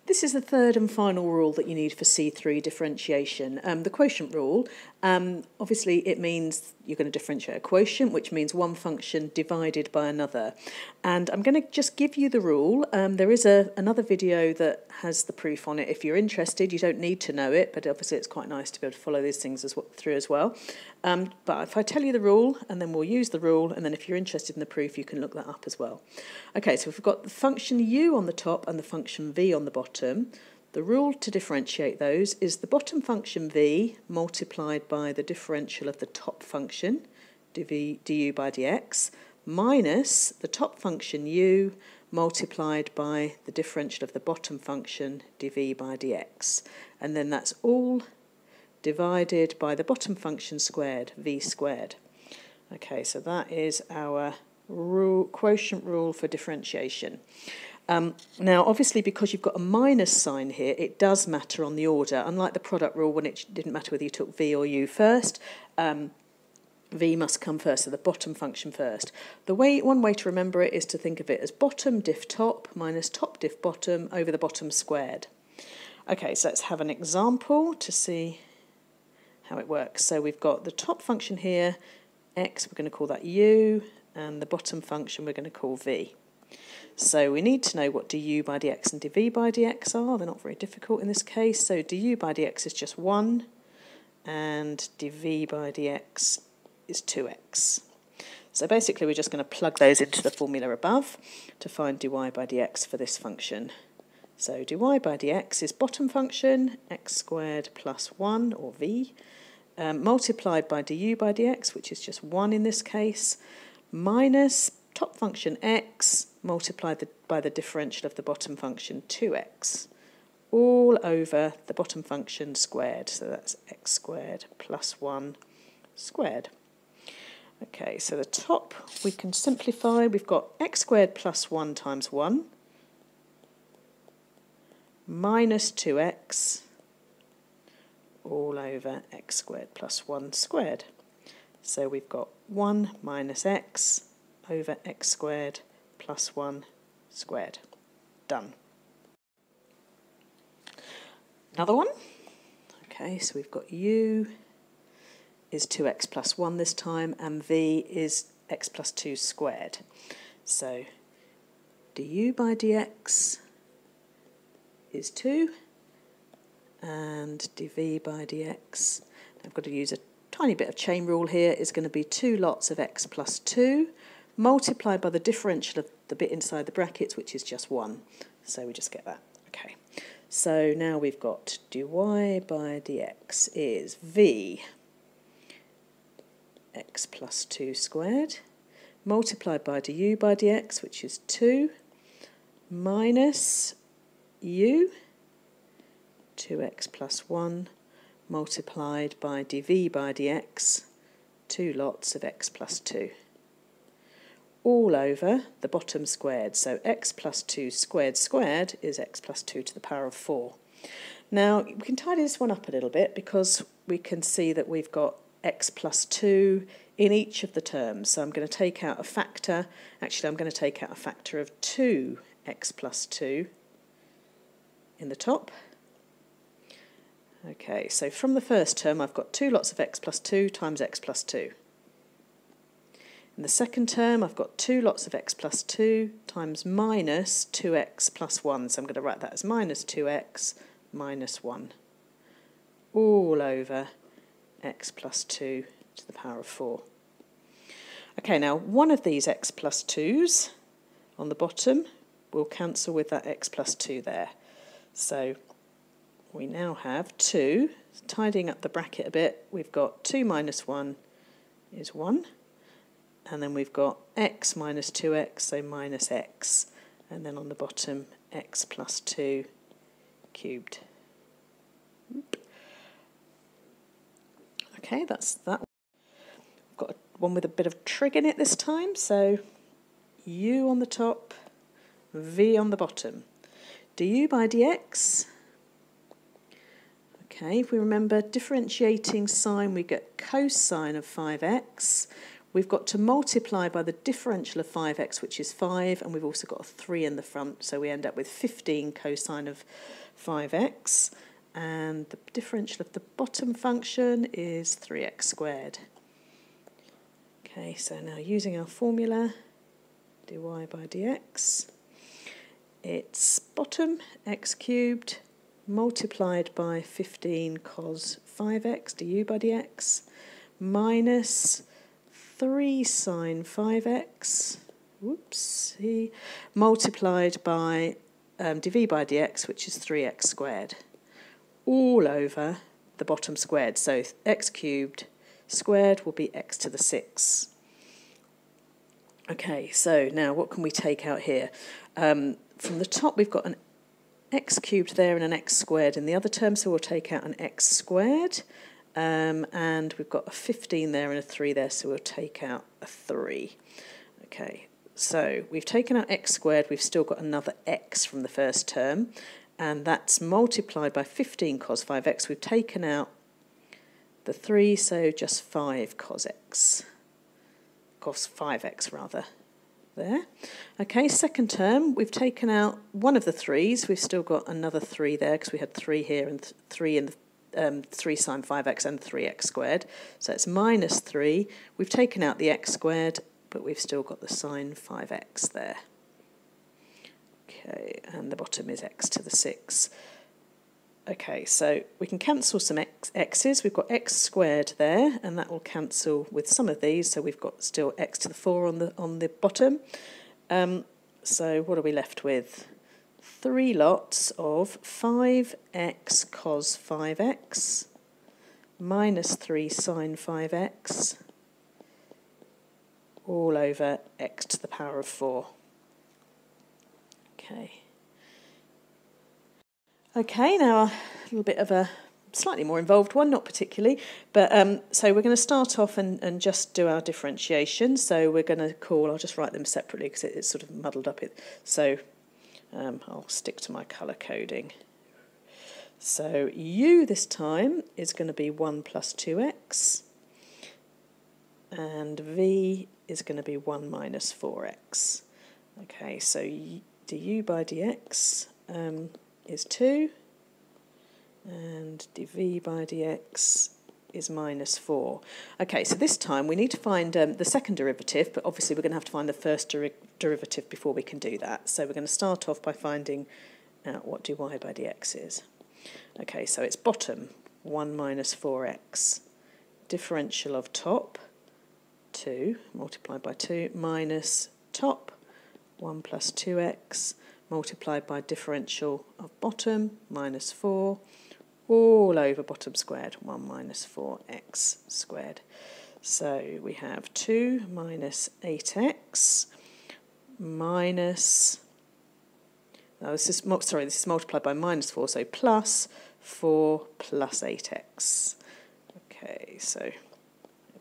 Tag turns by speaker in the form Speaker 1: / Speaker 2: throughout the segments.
Speaker 1: This is the third and final rule that you need for C3 differentiation. The quotient rule, obviously it means you're going to differentiate a quotient, which means one function divided by another. And I'm going to just give you the rule. There is another video that has the proof on it. If you're interested, you don't need to know it, but obviously it's quite nice to be able to follow these things through as well. But if I tell you the rule, and then we'll use the rule, and then if you're interested in the proof, you can look that up as well. Okay, so we've got the function u on the top and the function v on the bottom. The rule to differentiate those is the bottom function v multiplied by the differential of the top function, du by dx, minus the top function u multiplied by the differential of the bottom function, dv by dx. And then that's all divided by the bottom function squared, v squared. Okay, so that is our quotient rule for differentiation. Now, obviously, because you've got a minus sign here, it does matter on the order. Unlike the product rule, when it didn't matter whether you took v or u first, v must come first, so the bottom function first. One way to remember it is to think of it as bottom diff top minus top diff bottom over the bottom squared. Okay, so let's have an example to see how it works. So we've got the top function here, x, we're going to call that u, and the bottom function we're going to call v. So we need to know what du by dx and dv by dx are. They're not very difficult in this case. So du by dx is just 1, and dv by dx is 2x. So basically we're just going to plug those into the formula above to find dy by dx for this function. So dy by dx is bottom function, x squared plus 1, or v, multiplied by du by dx, which is just 1 in this case, minus top function x multiplied by the differential of the bottom function 2x, all over the bottom function squared. So that's x squared plus 1 squared. Okay, so the top we can simplify. We've got x squared plus 1 times 1 minus 2x all over x squared plus 1 squared. So we've got 1 minus x over x squared plus 1 squared. Done. Another one. Okay, so we've got u is 2x plus 1 this time, and v is x plus 2 squared. So du by dx is 2, and dv by dx, I've got to use a tiny bit of chain rule here, is going to be 2 lots of x plus 2, multiplied by the differential of the bit inside the brackets, which is just 1. So we just get that. Okay. So now we've got dy by dx is v x plus 2 squared, multiplied by du by dx, which is 2, minus u, 2x plus 1, multiplied by dv by dx, 2 lots of x plus 2. All over the bottom squared, so x plus 2 squared squared is x plus 2 to the power of 4. Now, we can tidy this one up a little bit because we can see that we've got x plus 2 in each of the terms. So I'm going to take out a factor. Actually, I'm going to take out a factor of 2x plus 2 in the top. Okay, so from the first term, I've got 2 lots of x plus 2 times x plus 2. In the second term, I've got 2 lots of x plus 2 times minus 2x plus 1. So I'm going to write that as minus 2x minus 1. All over x plus 2 to the power of 4. Okay, now one of these x plus 2's on the bottom will cancel with that x plus 2 there. So we now have 2. Tidying up the bracket a bit, we've got 2 minus 1 is 1. And then we've got x minus 2x, so minus x. And then on the bottom, x plus 2 cubed. Okay, that's that. I've got one with a bit of trig in it this time. So u on the top, v on the bottom. Du by dx. Okay, if we remember differentiating sign, we get cosine of 5x. we've got to multiply by the differential of 5x, which is 5, and we've also got a 3 in the front, so we end up with 15 cosine of 5x, and the differential of the bottom function is 3x squared. Okay, so now using our formula, dy by dx, it's bottom x cubed multiplied by 15 cos 5x du by dx minus 3 sine 5x, whoopsie, multiplied by dv by dx, which is 3x squared, all over the bottom squared. So x cubed squared will be x to the 6. Okay, so now what can we take out here? From the top we've got an x cubed there and an x squared in the other term, so we'll take out an x squared, and we've got a 15 there and a 3 there, so we'll take out a 3. Okay, so we've taken out x squared, we've still got another x from the first term, and that's multiplied by 15 cos 5x. We've taken out the 3, so just 5 cos 5x rather. There. Okay, second term, we've taken out one of the 3's. We've still got another 3 there because we had 3 here and 3 in the 3 sine 5x and 3x squared. So it's minus 3. We've taken out the x squared, but we've still got the sine 5x there. Okay, and the bottom is x to the 6. Okay, so we can cancel some x's. We've got x squared there, and that will cancel with some of these. So we've got still x to the 4 on the bottom. So what are we left with? 3 lots of 5x cos 5x minus 3 sine 5x all over x to the power of 4. Okay. Okay, now a little bit of a slightly more involved one, not particularly, but so we're going to start off and just do our differentiation. So we're going to I'll just write them separately because it's sort of muddled up. So I'll stick to my colour coding. So u this time is going to be 1 plus 2x, and v is going to be 1 minus 4x. Okay, so du by dx is 2, and dv by dx is minus 4. Okay, so this time we need to find the second derivative, but obviously we're going to have to find the first derivative before we can do that. So we're going to start off by finding out what dy by dx is. Okay, so it's bottom 1 minus 4x, differential of top 2 multiplied by 2 minus top 1 plus 2x multiplied by differential of bottom minus 4 all over bottom squared 1 minus 4x squared. So we have 2 minus 8x minus, this is multiplied by minus 4, so plus 4 plus 8x. Okay, so we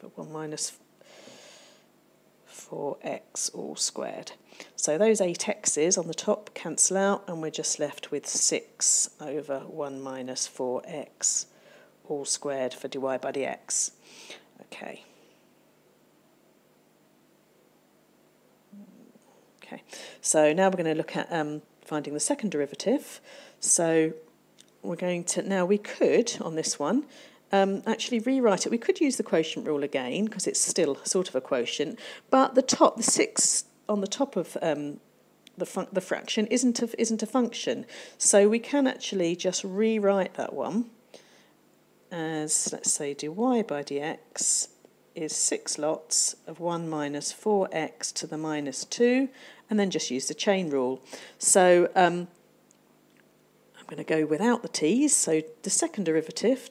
Speaker 1: have 1 minus 4x all squared. So those 8x's on the top cancel out, and we're just left with 6 over 1 minus 4x all squared for dy by dx. Okay. Okay, so now we're going to look at finding the second derivative. So we're going to, now we could, on this one, actually rewrite it. We could use the quotient rule again because it's still sort of a quotient, but the 6 on the top of the fraction isn't a function, so we can actually just rewrite that one as, let's say, dy by dx is 6 lots of 1 minus 4x to the minus 2, and then just use the chain rule. So I'm going to go without the t's, so the second derivative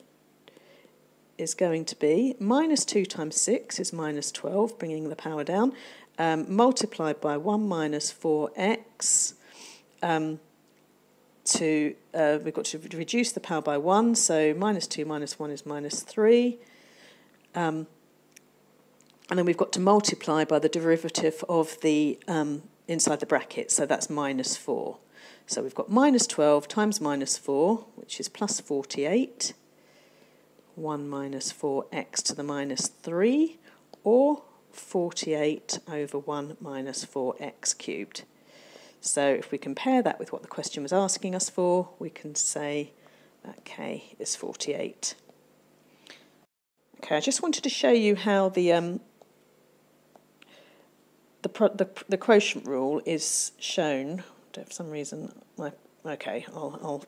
Speaker 1: is going to be minus 2 times 6 is minus 12, bringing the power down, multiplied by 1 minus 4x. We've got to reduce the power by 1, so minus 2 minus 1 is minus 3. And then we've got to multiply by the derivative of the inside the bracket, so that's minus 4. So we've got minus 12 times minus 4, which is plus 48. 1 minus 4x to the minus 3, or 48 over 1 minus 4x cubed. So if we compare that with what the question was asking us for, we can say that k is 48. Okay, I just wanted to show you how the quotient rule is shown. For some reason, I'll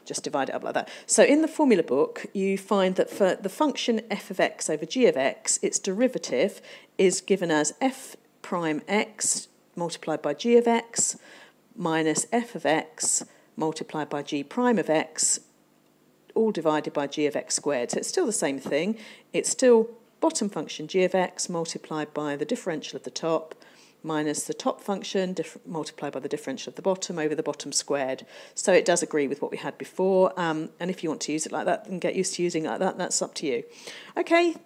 Speaker 1: just divide it up like that. So in the formula book, you find that for the function f of x over g of x, its derivative is given as f prime x multiplied by g of x minus f of x multiplied by g prime of x, all divided by g of x squared. So it's still the same thing. It's still bottom function g of x multiplied by the differential of the top minus the top function multiplied by the differential of the bottom over the bottom squared. So it does agree with what we had before. And if you want to use it like that and get used to using it like that, that's up to you. Okay,